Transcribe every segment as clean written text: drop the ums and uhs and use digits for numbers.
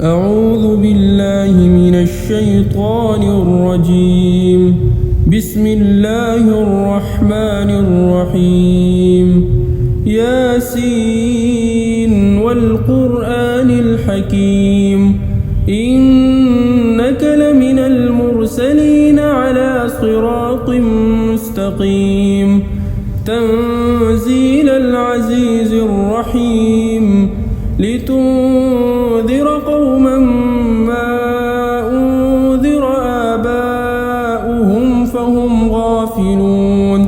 أعوذ بالله من الشيطان الرجيم. بسم الله الرحمن الرحيم. ياسين والقرآن الحكيم إنك لمن المرسلين على صراط مستقيم. تنزيل العزيز الرحيم. لتنذر قوما ما أنذر آباؤهم فهم غافلون.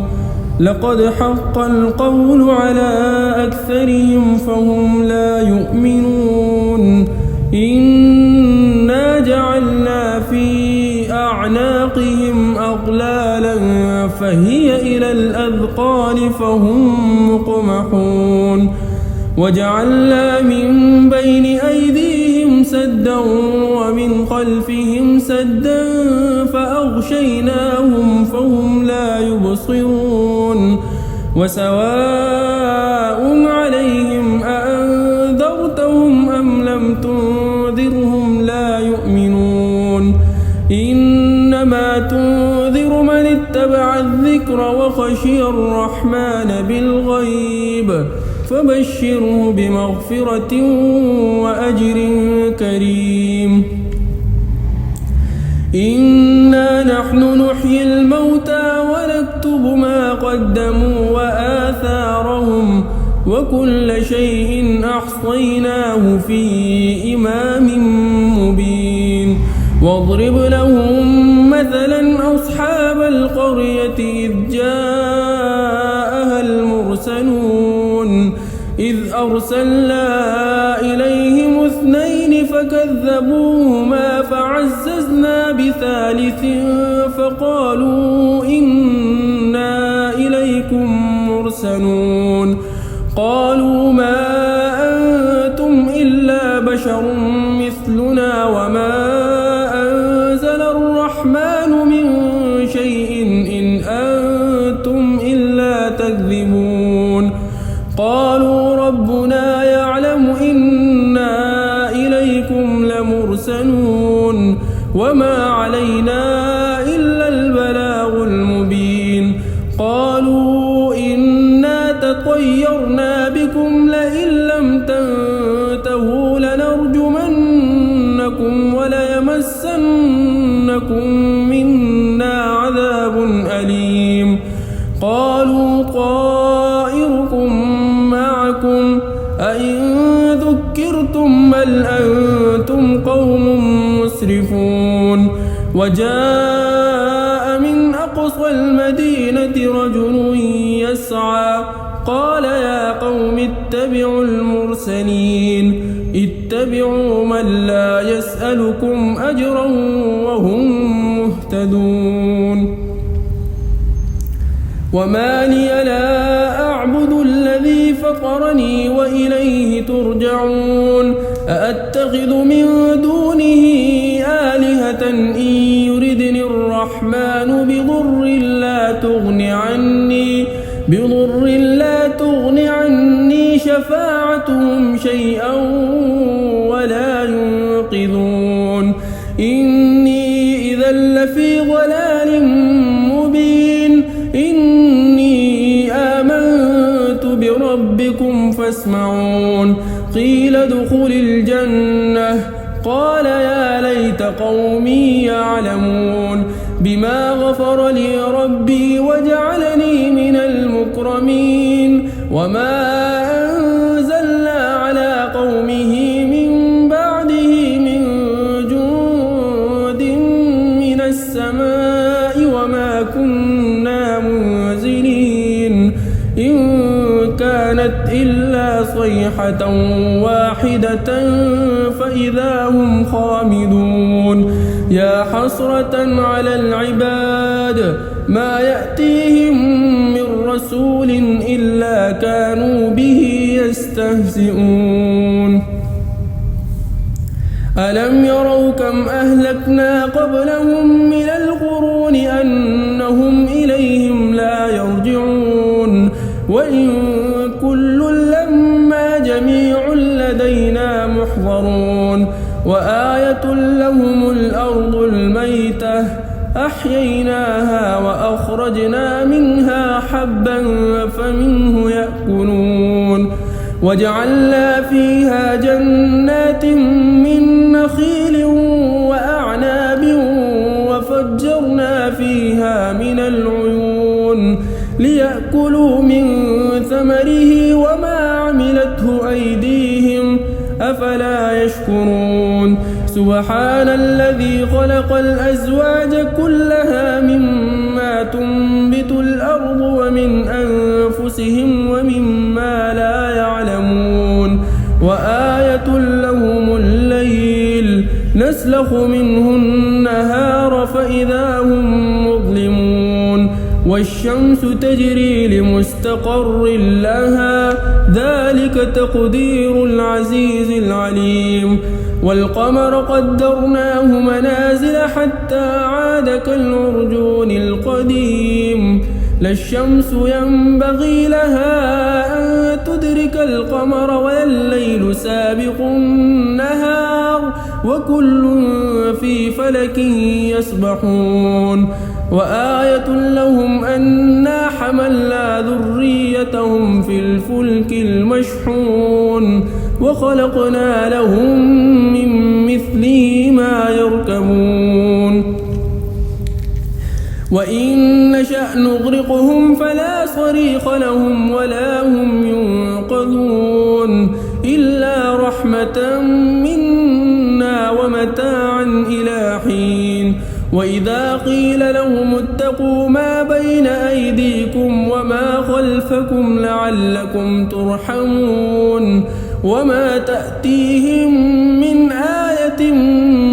لقد حق القول على أكثرهم فهم لا يؤمنون. إنا جعلنا في أعناقهم أغلالا فهي إلى الأذقان فهم مقمحون. وجعلنا من بين أيديهم سدا ومن خلفهم سدا فأغشيناهم فهم لا يبصرون. وسواء عليهم أأنذرتهم أم لم تنذرهم لا يؤمنون. إنما تنذر من اتبع الذكر وخشي الرحمن بالغيب فبشره بمغفرة وأجر كريم. إنا نحن نحيي الموتى ونكتب ما قدموا وآثارهم وكل شيء أحصيناه في إمام مبين. واضرب لهم مثلا أصحاب القرية إذ جاءها المرسلون. إذ أرسلنا إليهم 2 فكذبوهما فعززنا بثالث فقالوا إنا إليكم مرسلون. قالوا ما أنتم إلا بشر مثلنا وما أنزل الرحمن من شيء إن أنتم إلا تكذبون. قالوا ربنا يعلم إنا إليكم لمرسلون وما علينا إلا البلاغ المبين. قالوا إنا تطيرنا بكم لئن لم تنتهوا لنرجمنكم وليمسنكم منا عذاب أليم. قالوا طائركم معكم أئن ذكرتم بل أنتم قوم مسرفون. وجاء من أقصى المدينة رجل يسعى قال يا قوم اتبعوا المرسلين. اتبعوا من لا يسألكم أجرا وهم مهتدون. وما لي لا أعبد الذي فطرني وإليه ترجعون. أأتخذ من دونه آلهة إن يردني الرحمن بضر لا تغن عني شفاعتهم شيئا ولا ينقذون. إني إذا لفي ضلال مبين. إني آمنت بربكم فاسمعون. قيل ادخل الجنة قال يا ليت قومي يعلمون بما غفر لي ربي وجعلني من المكرمين. وما أنزلنا على قومه من بعده من جند من السماء وما كنا منزلين. إن كانت إلا صيحة واحدة فإذا هم خامدون. يا حسرة على العباد ما يأتيهم من رسول إلا كانوا به يستهزئون. ألم يروا كم أهلكنا قبلهم من القرون أنهم إليهم لا يرجعون. وإن كل لما جميع لدينا محضرون. يعلمون وآية لهم الأرض الميتة أحييناها وأخرجنا منها حبا فمنه يأكلون وجعلنا فيها جنات من نخيل وأعناب وفجرنا فيها من العيون ليأكلوا من ثمره وما عملته أيديهم أفلا يشكرون سبحان الذي خلق الأزواج كلها مما تنبت الأرض ومن أنفسهم ومما لا يعلمون وآية لهم الليل نسلخ منه النهار فإذا هم مظلمون والشمس تجري لمستقر لها ذلك تقدير العزيز العليم والقمر قدرناه منازل حتى عاد كالعرجون القديم لا الشمس ينبغي لها أن تدرك القمر ولا الليل سابق النهار وكل في فلك يسبحون وآية لهم أنا حملنا ذريتهم في الفلك المشحون وخلقنا لهم من مثله ما يركبون وإن نشأ نغرقهم فلا صريخ لهم ولا هم ينقذون إلا رحمة منا ومتاعا إلى حين وإذا قيل لهم اتقوا ما بين أيديكم وما خلفكم لعلكم ترحمون وما تأتيهم من آية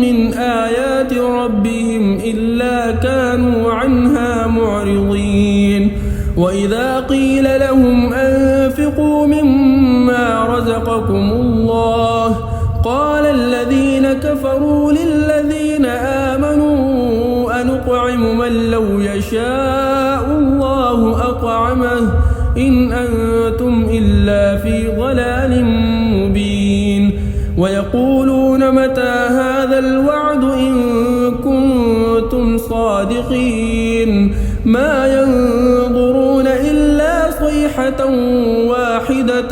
من آيات ربهم إلا كانوا عنها معرضين وإذا قيل لهم أنفقوا مما رزقكم الله قال الذين كفروا للذين آمنوا أنطعم من لو يشاء الله أطعمه إن أنتم إلا في ضلال مبين ويقولون متى هذا الوعد إن كنتم صادقين ما ينظرون إلا صيحة واحدة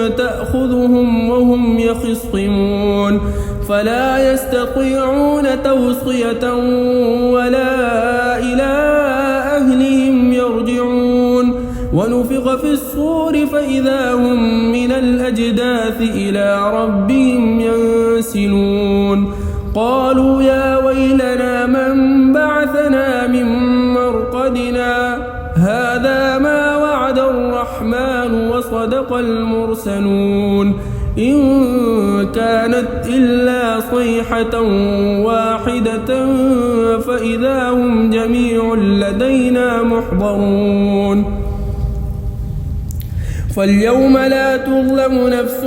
تأخذهم وهم يخصمون فلا يستطيعون توصية ولا إلى أهلهم يرجعون ونفخ في الصور فإذا هم من الأجداث إلى ربهم ينسلون قالوا يا ويلنا من بعثنا من مرقدنا هذا ما وعد الرحمن وصدق المرسلون إن كانت إلا صيحة واحدة فإذا هم جميع لدينا محضرون فاليوم لا تظلم نفس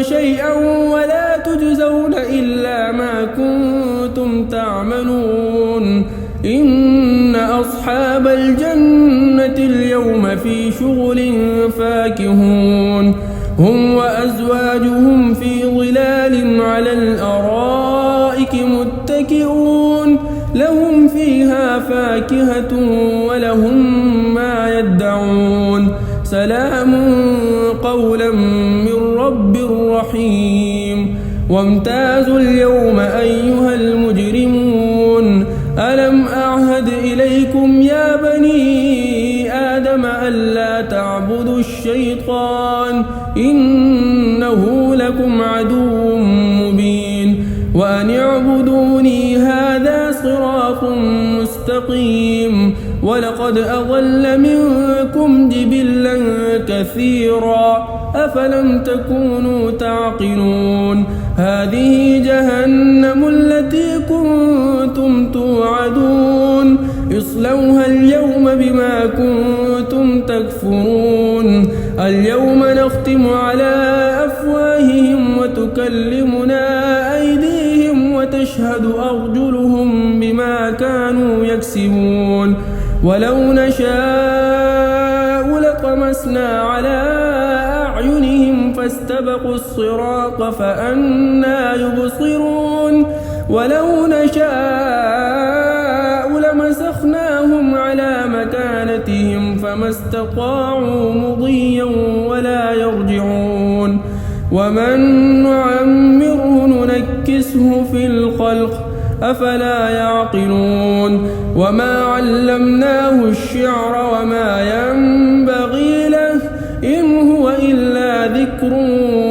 شيئا ولا تجزون إلا ما كنتم تعملون إن أصحاب الجنة اليوم في شغل فاكهون هم وأزواجهم في ظلال على الأرائك متكئون لهم فيها فاكهة ولهم ما يدعون سلام قولا من رب رحيم وامتازوا اليوم أيها المجرمون ألم أعهد إليكم يا بني آدم ألا تعبدوا الشيطان إنه لكم عدو مبين وأن اعبدوني هذا صراط مستقيم ولقد أضل منكم جبلا كثيرا أفلم تكونوا تعقلون هذه جهنم التي كنتم توعدون اصلوها اليوم بما كنتم تكفرون اليوم نختم على أفواههم وتكلمنا أيديهم وتشهد أرجلهم بما كانوا يكسبون ولو نشاء لطمسنا على أعينهم فاستبقوا الصراط فأنى يبصرون ولو نشاء لمسخناهم على مكانتهم فما استطاعوا مضيا ولا يرجعون ومن نعمره ننكسه في الخلق أفلا يعقلون وما علمناه الشعر وما ينبغي له إن هو إلا ذكر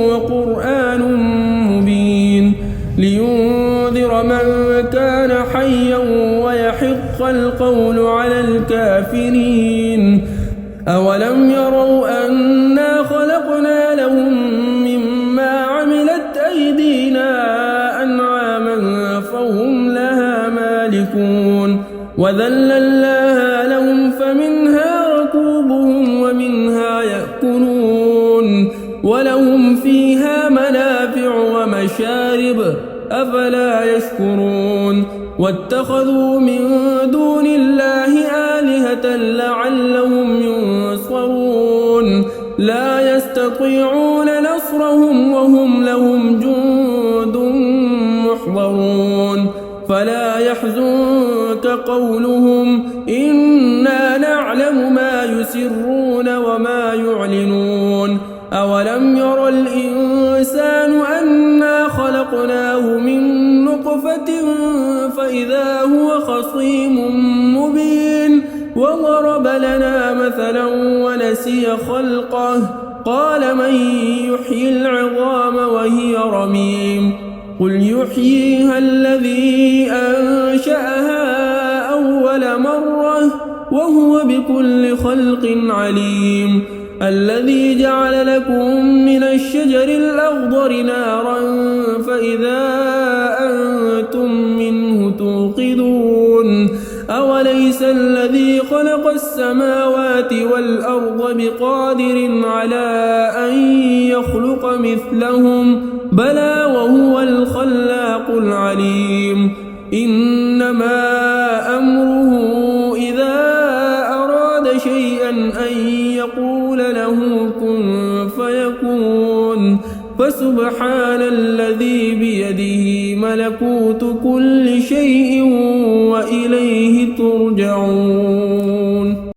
وقرآن مبين لينذر من كان حيا ويحق القول على الكافرين أولم يروا أنا خلقنا لهم مما عملت أيدينا أنعاما فهم لها مالكون وذللناها لهم فمنها ركوبهم ومنها يأكلون ولهم فيها منافع ومشارب أفلا يشكرون واتخذوا من دون الله آلهة لعلهم ينصرون لا يستطيعون نصرهم وهم لهم جند محضرون فلا يحزنك قولهم إنا نعلم ما يسرون وما يعلنون أولم ير الإنسان أنا خلقناه من نطفة فإذا هو خصيم مبين وضرب لنا مثلا ونسي خلقه قال من يحيي العظام وهي رميم قل يحييها الذي أنشأها أول مرة وهو بكل خلق عليم الذي جعل لكم من الشجر الأخضر نارا فإذا أنتم منه توقدون أوليس الذي خلق السماوات والأرض بقادر على أن يخلق مثلهم بلى وهو الخلاق العليم إنما أمره إذا أراد شيئا أن يقول له كن فيكون فسبحان الذي بيده ملكوت كل شيء وإليه ترجعون.